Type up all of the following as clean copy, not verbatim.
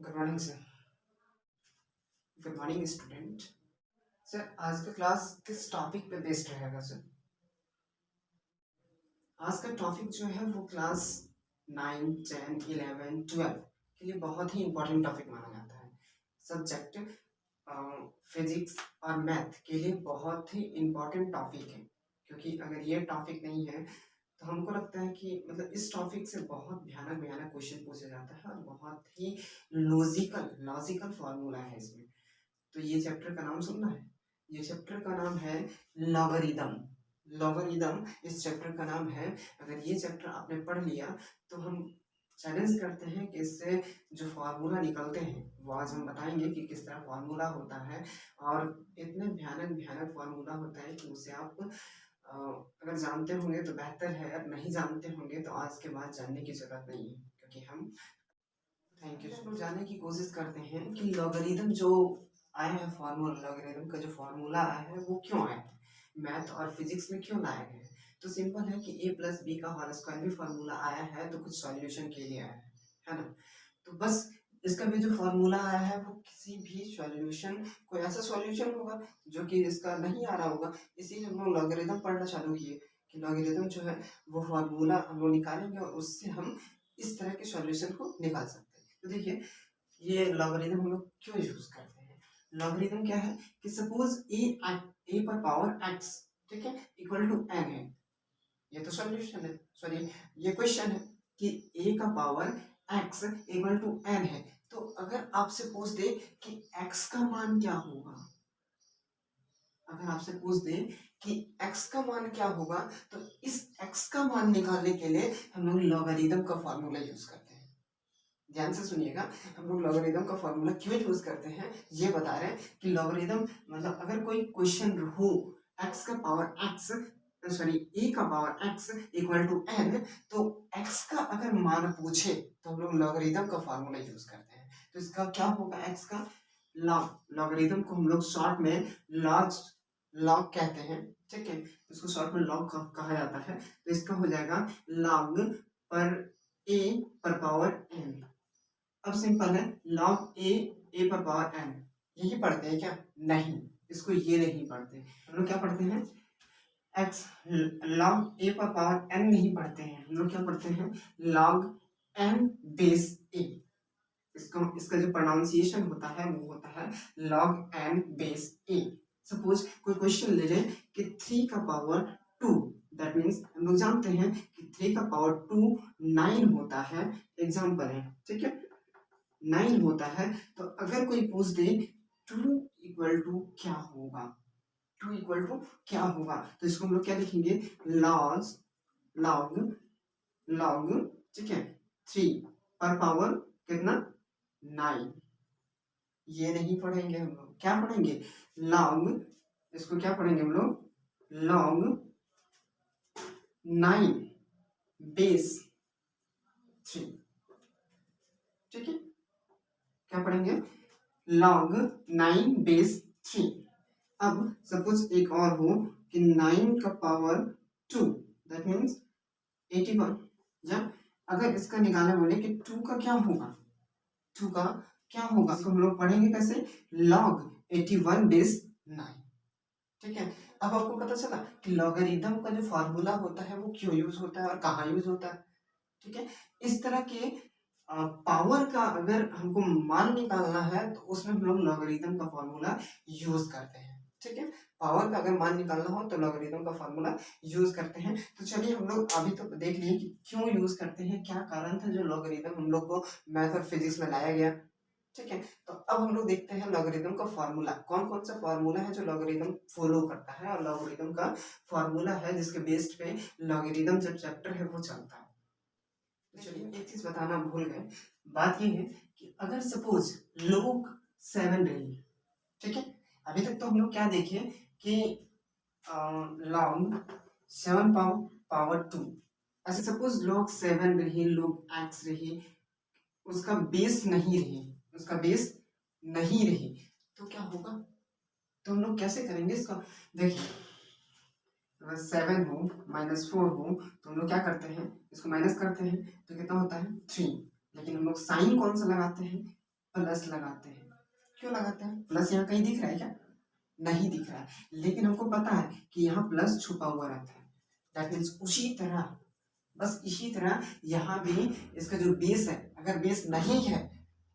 Good morning sir. Good morning student. Sir आज का class किस टॉपिक पे बेस्ड रहेगा सर? आज का टॉपिक जो है वो क्लास 9, 10, 11, 12 के लिए बहुत ही इम्पोर्टेंट टॉपिक माना जाता है। सब्जेक्ट फिजिक्स और मैथ के लिए बहुत ही इम्पोर्टेंट टॉपिक है, क्योंकि अगर ये टॉपिक नहीं है तो हमको लगता है कि मतलब इस टॉपिक से बहुत भयानक भयानक क्वेश्चन पूछा जाता है और बहुत ही लॉजिकल लॉजिकल फॉर्मूला है इसमें। तो ये चैप्टर का नाम सुनना है। ये चैप्टर का नाम है लॉगरिदम। लॉगरिदम इस चैप्टर का नाम है। अगर ये चैप्टर आपने पढ़ लिया तो हम चैलेंज करते हैं कि इससे जो फार्मूला निकलते हैं वो आज हम बताएंगे कि किस तरह फार्मूला होता है, और इतने भयानक भयानक फार्मूला होता है कि उसे आप अगर जानते होंगे तो बेहतर है, अगर नहीं जानते होंगे तो आज के बाद जानने की जरूरत नहीं है, क्योंकि हम थैंक यू लोग जानने की कोशिश करते हैं कि लॉगरिदम जो आया है, फार्मूला लॉगरिदम का जो फार्मूला आया है वो क्यों आया है, मैथ और फिजिक्स में क्यों लाया गया है। तो सिंपल है कि a प्लस बी का होल स्क्वायर भी फार्मूला आया है तो कुछ सॉल्यूशन के लिए आया है ना। तो बस इसका भी जो फार्मूला आया है वो किसी भी सॉल्यूशन, कोई ऐसा सॉल्यूशन होगा जो कि इसका नहीं आ रहा होगा, इसीलिए हम लोग लॉगरिदम पढ़ना चालू किए कि लॉगरिदम जो है वो फार्मूला हम लोग निकालेंगे और उससे हम इस तरह के सॉल्यूशन को निकाल सकते हैं। तो देखिए ये लॉगरिदम हम लोग क्यों यूज करते हैं। लॉगरिदम क्या है कि सपोज ए पर पावर एक्स, ठीक है, इक्वल टू एन है। ये तो सॉल्यूशन है, सॉरी ये क्वेश्चन है कि ए का power x equal to n है। तो अगर आपसे पूछ दे कि एक्स का मान क्या होगा, अगर आपसे पूछ दे कि x का मान क्या होगा, तो इस x का मान निकालने के लिए हम लोग लॉगरिदम का फॉर्मूला यूज करते हैं। ध्यान से सुनिएगा, हम लोग लॉगरिदम का फॉर्मूला क्यों यूज करते हैं ये बता रहे हैं कि लॉगरिदम मतलब अगर कोई क्वेश्चन हो x का पावर x, सॉरी a का power x equal to n, तो x का अगर मान पूछे तो हम लोग लॉगरिदम का फॉर्मूला यूज करते हैं। तो इसका क्या होगा, x का लॉग, लॉगरिदम को हम लोग शॉर्ट में लॉग लॉग कहते हैं, ठीक है, इसको शॉर्ट में लॉग कहा जाता है। तो इसका हो जाएगा लॉग पर a पर पावर n। अब सिंपल है, लॉग ए पर पावर एन, यही पढ़ते हैं क्या? नहीं, इसको ये नहीं पढ़ते। हम लोग क्या पढ़ते हैं, एक्स लॉग ए पर पावर एन नहीं पढ़ते हैं, हम लोग क्या पढ़ते हैं, लॉग एन बेस ए। इसका जो प्रोनाउंसिएशन होता है वो होता है लॉग एन बेस ए। सपोज कोई क्वेश्चन ले लें कि 3 का पावर 2, दैट मीन्स हम लोग जानते हैं कि 3 का पावर 2 9 होता है, एग्जाम्पल है, ठीक है, 9 होता है। तो अगर कोई पूछ दे 2 इक्वल टू क्या होगा, 2 इक्वल टू क्या होगा, तो इसको हम लोग क्या लिखेंगे, लॉग लॉग लॉग, ठीक है, 3 पर पावर कितना 9। ये नहीं पढ़ेंगे हम लोग, क्या पढ़ेंगे, लॉग, इसको क्या पढ़ेंगे हम लोग, लॉग 9 बेस 3, ठीक है, क्या पढ़ेंगे, लॉग 9 बेस 3। अब सपोज एक और हो कि 9 का पावर 2, दैट मीन्स 81, या अगर इसका निकालने बोले कि 2 का क्या होगा, 2 का क्या होगा, इसको हम लोग पढ़ेंगे कैसे, लॉग 81 बेस 9, ठीक है। अब आपको पता चला कि लॉगरिदम का जो फॉर्मूला होता है वो क्यों यूज होता है और कहाँ यूज होता है, ठीक है। इस तरह के पावर का अगर हमको मान निकालना है तो उसमें हम लोग लॉगरिदम का फॉर्मूला यूज करते हैं, ठीक है। पावर का अगर मान निकालना हो तो लॉगरिदम का फॉर्मूला यूज करते हैं। तो चलिए हम लोग अभी तो देख लिए कि क्यों यूज करते हैं, क्या कारण था जो लॉगरिदम हम लोग को मैथ और फिजिक्स में लाया गया, ठीक है। तो अब हम लोग देखते हैं लॉगरिदम का फार्मूला, कौन कौन सा फार्मूला है जो लॉगरिदम फॉलो करता है, और लॉगरिदम का फार्मूला है जिसके बेस्ड पे लॉगरिदम जो चैप्टर है वो चलता है। तो चलिए एक चीज बताना भूल गए, बात ये है कि अगर सपोज लोग 7 रही, ठीक है, अभी तक तो हम लोग क्या देखे कि लॉग 7 पावर 2, ऐसे सपोज लॉग 7 रही, लॉग एक्स रही, उसका बेस नहीं रही, उसका बेस नहीं रही, तो क्या होगा, तो हम लोग कैसे करेंगे इसका, देखिए अगर 7 हो -4 हो तो हम लोग क्या करते हैं, इसको माइनस करते हैं तो कितना होता है 3, लेकिन हम लोग साइन कौन सा लगाते हैं, प्लस लगाते हैं। क्यों लगाते हैं? प्लस यहाँ कहीं दिख रहा है क्या? नहीं दिख रहा है, लेकिन हमको पता है कि यहाँ प्लस छुपा हुआ रहता है। दैट मीन्स उसी तरह, बस इसी तरह यहाँ भी इसका जो बेस है, अगर बेस नहीं है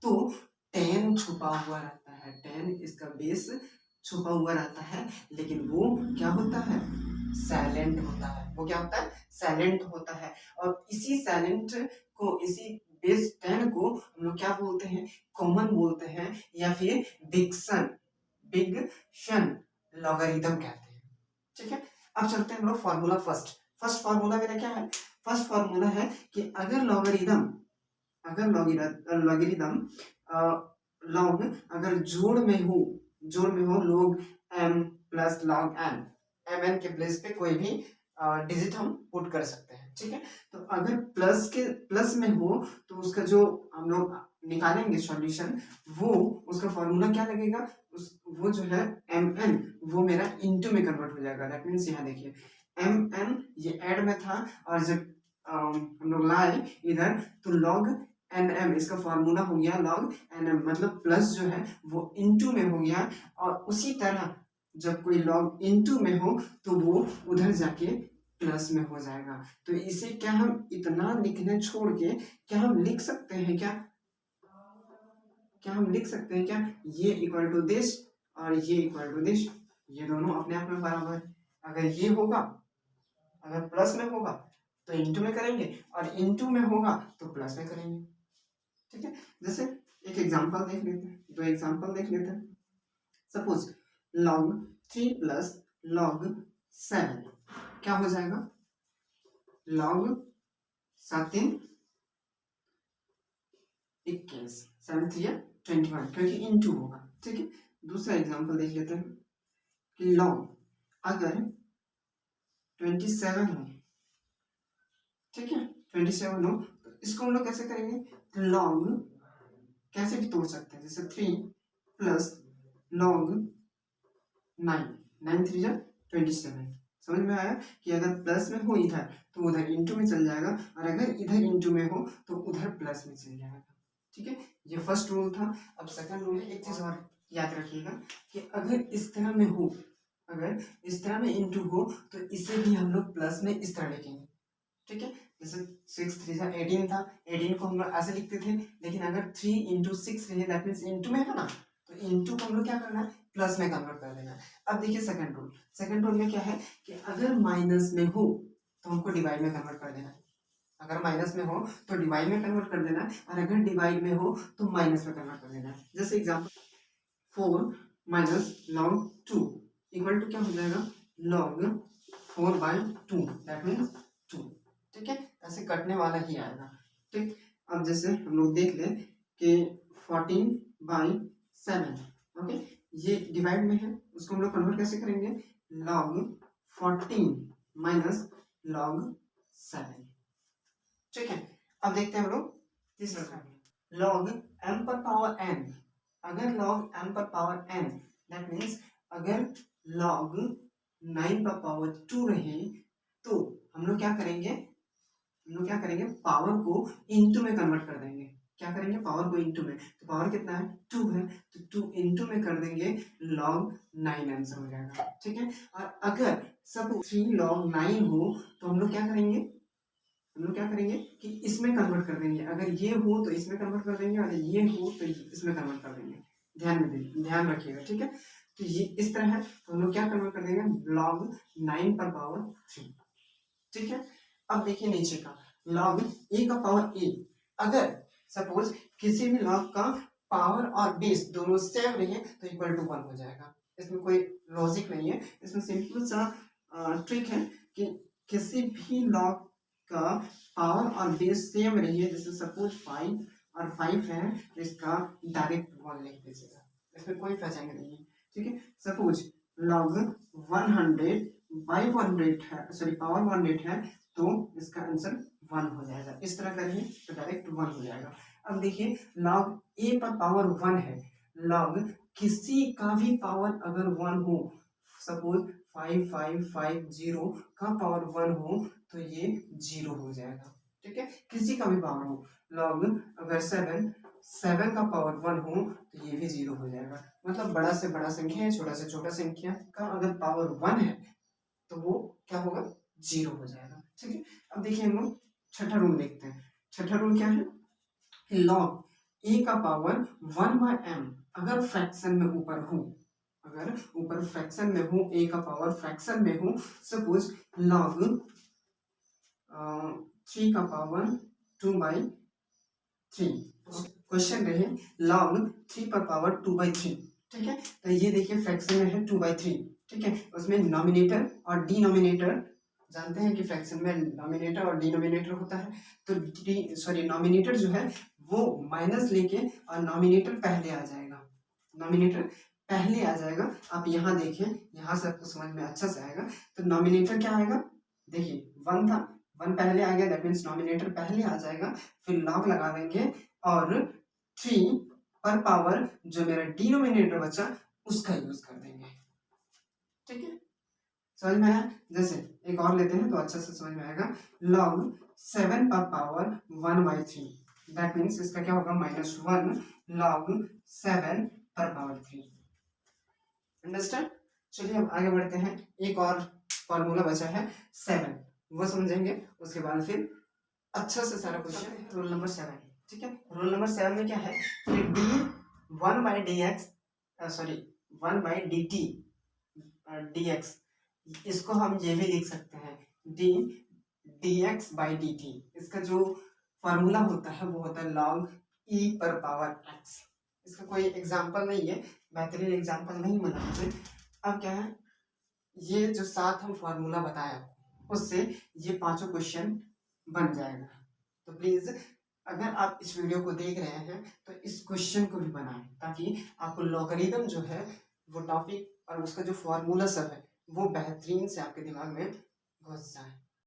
तो 10 छुपा हुआ रहता है। 10 इसका बेस छुपा हुआ रहता है, लेकिन वो क्या होता है? साइलेंट होता है। वो क्या होता है? साइलेंट होता है। और इसी साइलेंट को, इसी बेस 10 को हम लोग क्या बोलते हैं? कॉमन बोलते हैं, या फिर बिग शन लॉगरिथम कहते हैं। ठीक है, अब चलते हैं हम लोग फॉर्मूला फर्स्ट फॉर्मूला मेरा क्या है? फर्स्ट फॉर्मूला है कि अगर लॉगरिथम लॉग अगर जोड़ में हो log m plus log n, mn के प्लेस पे कोई भी डिजिट हम पुट कर सकते हैं। ठीक है, तो अगर प्लस में हो तो उसका जो हम लोग निकालेंगे सॉल्यूशन, वो उसका फॉर्मूला क्या लगेगा? वो जो है mn, वो मेरा इनटू में कन्वर्ट हो जाएगा। दैट मीन्स यहाँ देखिए mn ये ऐड में था, और जब हम लोग लाए इधर तो log nm, इसका फॉर्मूला हो गया log nm, मतलब प्लस जो है वो इनटू में हो गया। और उसी तरह जब कोई log इनटू में हो तो वो उधर जाके प्लस में हो जाएगा। तो इसे क्या हम इतना लिखने छोड़ के क्या हम लिख सकते हैं क्या ये इक्वल टू दिस और ये इक्वल टू दिस, ये दोनों अपने आप में बराबर। अगर ये होगा, अगर प्लस में होगा तो इनटू में करेंगे, और इनटू में होगा तो प्लस में करेंगे। ठीक है, जैसे एक एग्जांपल देख लेते हैं, दो एग्जांपल देख लेते हैं। सपोज log 3 प्लस log 7 क्या हो जाएगा? log 7 21, 7 3 21, क्योंकि इनटू होगा। ठीक है, दूसरा एग्जांपल देख लेते हैं कि log अगर 27 हो, ठीक है 27 हो, तो इसको हम लोग कैसे करेंगे? log कैसे भी तोड़ सकते हैं, जैसे 3 प्लस log 9, 9 3 जा 27। समझ में आया कि अगर प्लस में हो इधर तो उधर इनटू में चल जाएगा, और अगर इधर इनटू में हो तो उधर प्लस में चल जाएगा। ठीक है, ये फर्स्ट रूल था। अब सेकंड रूल है, एक चीज और याद रखिएगा कि अगर इस तरह में हो, अगर इस तरह में इनटू हो तो इसे भी हम लोग प्लस में इस तरह लिखेंगे। ठीक है, जैसे 6 3 जा 18 था, 18 को हम लोग ऐसे लिखते थे, लेकिन अगर 3 इंटू 6 रहे, दैट मीन्स इंटू में है ना, तो इंटू को हम लोग क्या करना है? प्लस में कन्वर्ट कर देना है। अब देखिए सेकंड रूल में क्या है कि अगर माइनस में हो तो हमको डिवाइड में कन्वर्ट कर देना है। अगर माइनस में हो तो डिवाइड में कन्वर्ट कर देना है, और अगर डिवाइड में हो तो माइनस में कन्वर्ट कर देना है। जैसे example 4 minus log 2 equal to क्या हो जाएगा? log 4/2, that means 2। ठीक है, ऐसे कटने वाला ही आएगा। ठीक, अब जैसे हम लोग देख लें कि 14/7, ओके, ये डिवाइड में है, उसको हम लोग कन्वर्ट कैसे करेंगे? log 14 minus log 7। ठीक है, अब देखते हैं हम लोग तीसरा log m पर पावर n। अगर log m पर पावर n, दैट मीन्स अगर log 9 पर पावर 2 रहे तो हम लोग क्या करेंगे? पावर को इनटू में कन्वर्ट कर देंगे। क्या करेंगे? पावर को इनटू में, तो पावर कितना है? 2 है, तो 2 इनटू में कर देंगे, log 9 आंसर हो जाएगा। ठीक है, और अगर सब 3 log 9 हो तो हम लोग क्या करेंगे? कि इसमें कन्वर्ट कर देंगे। अगर ये हो तो इसमें कन्वर्ट कर देंगे, और ये हो तो इसमें कन्वर्ट कर देंगे। ध्यान रखिएगा। ठीक है, तो ये इस तरह है, तो हम लोग क्या कन्वर्ट कर देंगे? log 9 पर पावर 3। ठीक है, अब देखिए नीचे का log a का पावर a। अगर सपोज किसी भी log का पावर और बेस दोनों सेम रहे तो इक्वल टू 1 हो जाएगा। इसमें कोई लॉजिक नहीं है, इसमें सिंपल सा ट्रिक है कि किसी भी log का पावर और बेस सेम रही है, जैसे सपोज 5 और 5 है तो इसका डायरेक्ट 1 लिख दीजिएगा, इसमें कोई फैसिंग नहीं है। ठीक है, सपोज log 100/100 है, सॉरी पावर 100 है, तो इसका आंसर 1 हो जाएगा। इस तरह करिए तो डायरेक्ट 1 हो जाएगा। अब देखिए log a पर पावर 1 है, log किसी का भी पावर अगर 1 हो, सपोज 5550 का पावर 1 हो तो ये 0 हो जाएगा। ठीक है, किसी का भी पावर हो, log अगर 7 7 का पावर 1 हो तो ये भी 0 हो जाएगा। मतलब बड़ा से बड़ा संख्या है, छोटा से छोटा संख्या का अगर पावर 1 है तो वो क्या होगा, 0 हो जाएगा। ठीक है, अब देखिए हम लोग छठा रूल देखते हैं। छठा रूल क्या है, लॉग ए का पावर 1/m अगर फ्रैक्शन में ऊपर हो, अगर ऊपर फ्रैक्शन में हो, ए का पावर फ्रैक्शन में हो, सपोज लॉग 3 का पावर 2/3, क्वेश्चन रहे लॉग 3 पर पावर 2/3। ठीक है, तो ये देखिए फ्रैक्शन में है 2/3। ठीक है, उसमें नॉमिनेटर और डिनोमिनेटर, जानते हैं कि फ्रैक्शन में नॉमिनेटर और डिनोमिनेटर होता है, तो नॉमिनेटर जो है वो माइनस लेके और नॉमिनेटर पहले आ जाएगा, नॉमिनेटर पहले आ जाएगा। आप यहाँ देखें, यहाँ से आपको समझ में अच्छा से आएगा। तो नॉमिनेटर क्या आएगा, देखिए 1 था, 1 पहले आ गया, दैट मीन्स नॉमिनेटर पहले आ जाएगा, फिर लॉग लगा देंगे और 3 पर पावर जो मेरा डिनोमिनेटर बचा उसका यूज कर देंगे। ठीक है, समझ में आया। जैसे एक और लेते हैं तो अच्छा से समझ में आएगा, log 7 पर पावर 1/3, दैट मीन्स इसका क्या होगा, -1 log 7 पर पावर 3। अंडरस्टैंड। चलिए हम आगे बढ़ते हैं, एक और फॉर्मूला बचा है 7, वो समझेंगे, उसके बाद फिर अच्छा से सारा क्वेश्चन। रूल नंबर 7, ठीक है, रूल नंबर 7 में क्या है कि d1/dt इसको हम ये भी लिख सकते हैं dx/dt। इसका जो फॉर्मूला होता है वो होता है log e पर पावर x। इसका कोई एग्जांपल नहीं है, बेहतरीन एग्जांपल नहीं मिला मुझे। अब क्या है, ये जो 7 हम फॉर्मूला बताया उससे ये 5 क्वेश्चन बन जाएगा। तो प्लीज अगर आप इस वीडियो को देख रहे हैं तो इस क्वेश्चन को भी बनाएं, ताकि आपको लॉगरिथम जो है वो टॉपिक और उसका जो फॉर्मूला सब है वो बेहतरीन से आपके दिमाग में घुस जाए।